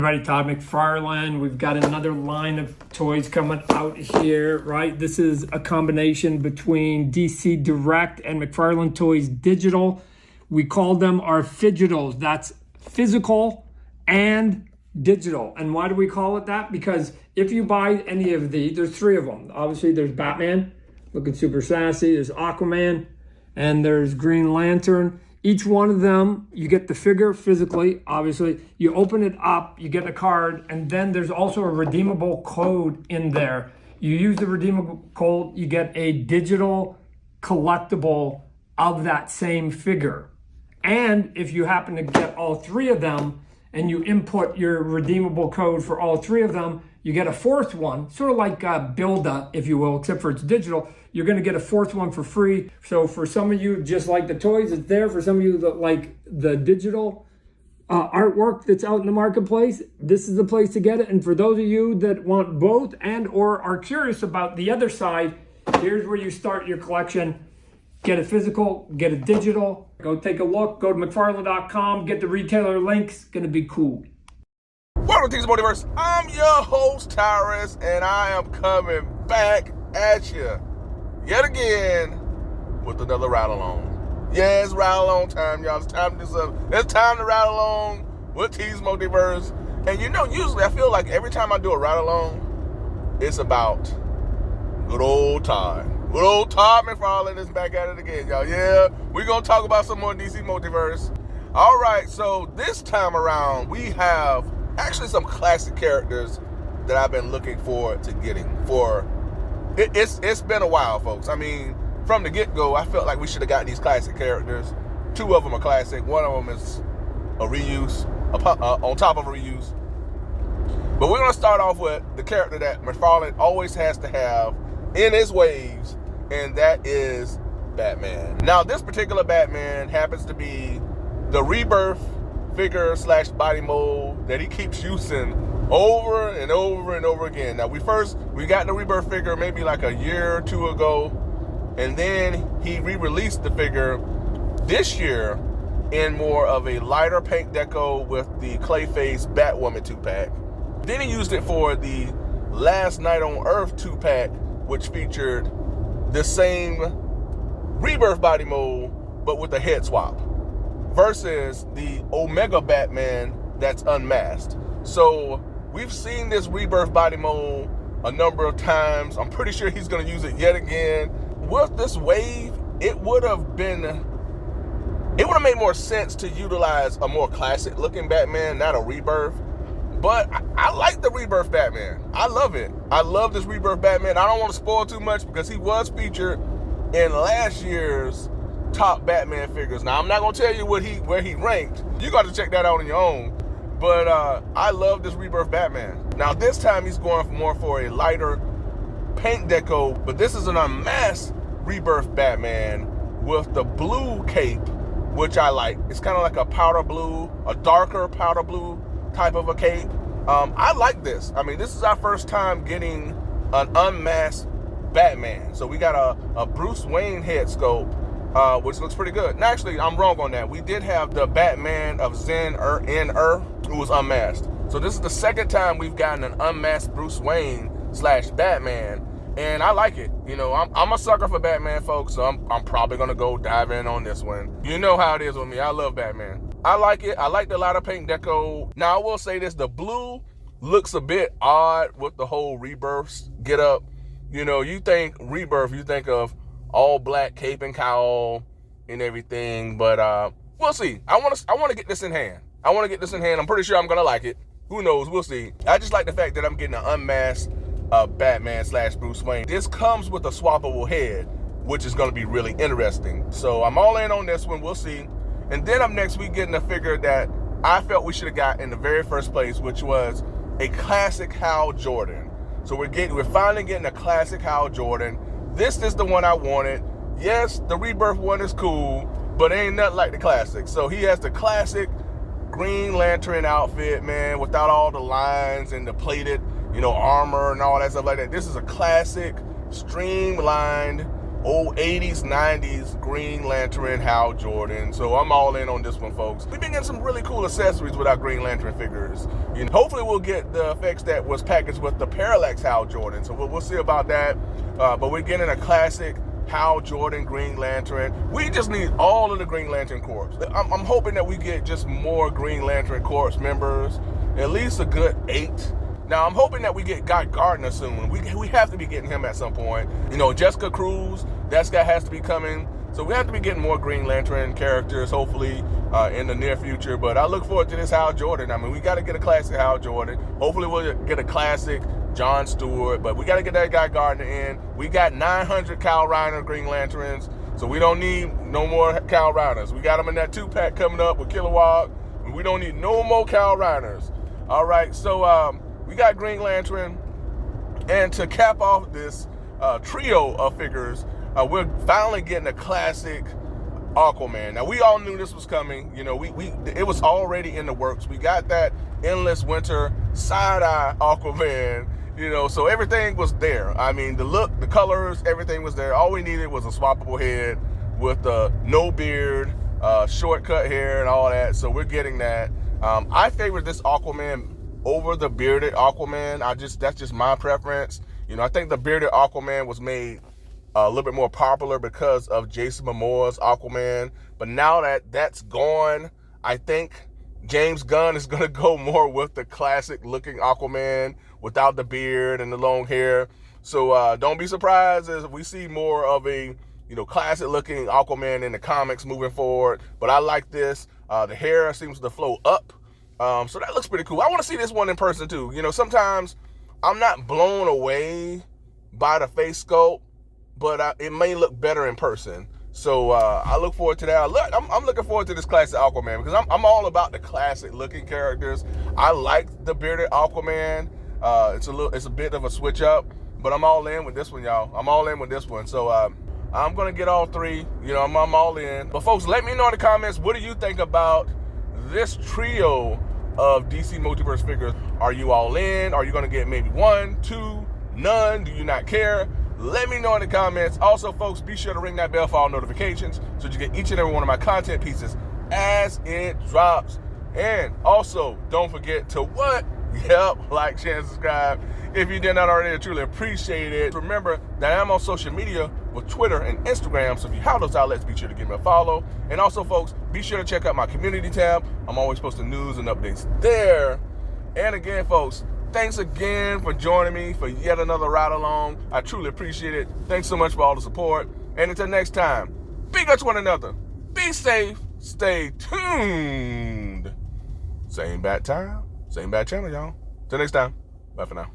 Right, Todd McFarlane. We've got another line of toys coming out here, right? This is a combination between DC Direct and McFarlane Toys Digital. We call them our Fidgetals. That's physical and digital. And why do we call it that? Because if you buy any of these, there's three of them. Obviously, there's Batman, looking super sassy. There's Aquaman, and there's Green Lantern. Each one of them, you get the figure physically, obviously. You open it up, you get a card, and then there's also a redeemable code in there. You use the redeemable code, you get a digital collectible of that same figure. And if you happen to get all three of them and you input your redeemable code for all three of them, you get a fourth one, sort of like Build-A, if you will, except for it's digital. You're gonna get a fourth one for free. So for some of you, just like the toys, it's there. For some of you that like the digital artwork that's out in the marketplace, this is the place to get it. And for those of you that want both and or are curious about the other side, here's where you start your collection. Get a physical, get a digital. Go take a look, go to McFarlane.com, get the retailer links, gonna be cool. Welcome to DC Multiverse. I'm your host, Tyrus, and I am coming back at you yet again with another ride along. Yeah, it's ride along time, y'all. It's time to do something. It's time to ride along with DC Multiverse. And you know, usually I feel like every time I do a ride along, it's about good old Todd. Good old Todd McFarlane is back at it again, y'all. Yeah, we're going to talk about some more DC Multiverse. All right, so this time around, we have actually some classic characters that I've been looking forward to getting for it's been a while, folks. I mean, from the get-go, I felt like we should have got these classic characters. Two of them are classic. One of them is a reuse, on top of a reuse. But we're going to start off with the character that McFarlane always has to have in his waves, and that is Batman. Now, this particular Batman happens to be the Rebirth figure / body mold that he keeps using over and over and over again. Now, we got the Rebirth figure maybe like a year or two ago, and then he re-released the figure this year in more of a lighter paint deco with the Clayface Batwoman 2-pack. Then he used it for the Last Night on Earth 2-pack, which featured the same Rebirth body mold, but with a head swap, versus the Omega Batman that's unmasked. So we've seen this Rebirth body mold a number of times. I'm pretty sure he's going to use it yet again. With this wave, it would have made more sense to utilize a more classic looking Batman, not a Rebirth. But I like the Rebirth Batman. I love it. I love this Rebirth Batman. I don't want to spoil too much because he was featured in last year's top Batman figures. Now, I'm not going to tell you where he ranked. You got to check that out on your own. But I love this Rebirth Batman. Now, this time he's going more for a lighter paint deco, but this is an unmasked Rebirth Batman with the blue cape, which I like. It's kind of like a powder blue, a darker powder blue type of a cape. I like this. I mean, this is our first time getting an unmasked Batman. So we got a Bruce Wayne head sculpt, which looks pretty good. And actually, I'm wrong on that. We did have the Batman of Earth, who was unmasked. So this is the second time we've gotten an unmasked Bruce Wayne / Batman, and I like it. You know, I'm a sucker for Batman, folks, so I'm probably gonna go dive in on this one. You know how it is with me. I love Batman. I like it. I like the lighter paint deco. Now, I will say this, the blue looks a bit odd with the whole Rebirth get up. You know, you think Rebirth, you think of all black cape and cowl and everything, but we'll see. I want to get this in hand. I'm pretty sure I'm gonna like it. Who knows? We'll see. I just like the fact that I'm getting an unmasked Batman / Bruce Wayne. This comes with a swappable head, which is gonna be really interesting. So I'm all in on this one. We'll see. And then up next, we getting a figure that I felt we should have got in the very first place, which was a classic Hal Jordan. So we're finally getting a classic Hal Jordan. This is the one I wanted. Yes, the Rebirth one is cool, but it ain't nothing like the classic. So he has the classic Green Lantern outfit, man, without all the lines and the plated, armor and all that stuff like that. This is a classic, streamlined old 80s, 90s Green Lantern Hal Jordan. So I'm all in on this one, folks. We've been getting some really cool accessories with our Green Lantern figures. You know, hopefully we'll get the effects that was packaged with the Parallax Hal Jordan. So we'll see about that. But we're getting a classic Hal Jordan Green Lantern. We just need all of the Green Lantern Corps. I'm hoping that we get just more Green Lantern Corps members, at least a good 8. Now, I'm hoping that we get Guy Gardner soon. We have to be getting him at some point. You know, Jessica Cruz, that guy has to be coming. So we have to be getting more Green Lantern characters, hopefully, in the near future. But I look forward to this Hal Jordan. I mean, we got to get a classic Hal Jordan. Hopefully, we'll get a classic John Stewart. But we got to get that Guy Gardner in. We got 900 Kyle Reiner Green Lanterns. So we don't need no more Kyle Reiners. We got them in that 2-pack coming up with Kilowog. And we don't need no more Kyle Reiners. All right, so we got Green Lantern, and to cap off this trio of figures, we're finally getting a classic Aquaman. Now, we all knew this was coming. You know, it was already in the works. We got that Endless Winter side-eye Aquaman, you know, so everything was there. I mean, the look, the colors, everything was there. All we needed was a swappable head with no beard, shortcut hair, and all that, so we're getting that. I favor this Aquaman over the bearded Aquaman. That's just my preference. You know, I think the bearded Aquaman was made a little bit more popular because of Jason Momoa's Aquaman. But now that that's gone, I think James Gunn is going to go more with the classic looking Aquaman without the beard and the long hair. So don't be surprised if we see more of a, you know, classic looking Aquaman in the comics moving forward. But I like this. The hair seems to flow up. So that looks pretty cool. I want to see this one in person too. You know, sometimes I'm not blown away by the face sculpt, but it may look better in person. So I look forward to that. I'm looking forward to this classic Aquaman because I'm all about the classic looking characters. I like the bearded Aquaman. It's a bit of a switch up, but I'm all in with this one, y'all. I'm all in with this one. So I'm gonna get all 3. You know, I'm all in. But folks, let me know in the comments, what do you think about this trio of DC Multiverse figures? Are you all in? Are you going to get maybe 1, 2, none? Do you not care? Let me know in the comments. Also, folks, be sure to ring that bell for all notifications so that you get each and every one of my content pieces as it drops. And also, don't forget to what? Yep, like, share, and subscribe. If you did not already, I truly appreciate it. Remember that I'm on social media with Twitter and Instagram, so if you have those outlets, be sure to give me a follow. And also, folks, be sure to check out my community tab. I'm always posting news and updates there. And again, folks, thanks again for joining me for yet another ride along. I truly appreciate it. Thanks so much for all the support. And until next time, be good to one another. Be safe. Stay tuned. Same bad time, same bad channel, y'all. Till next time. Bye for now.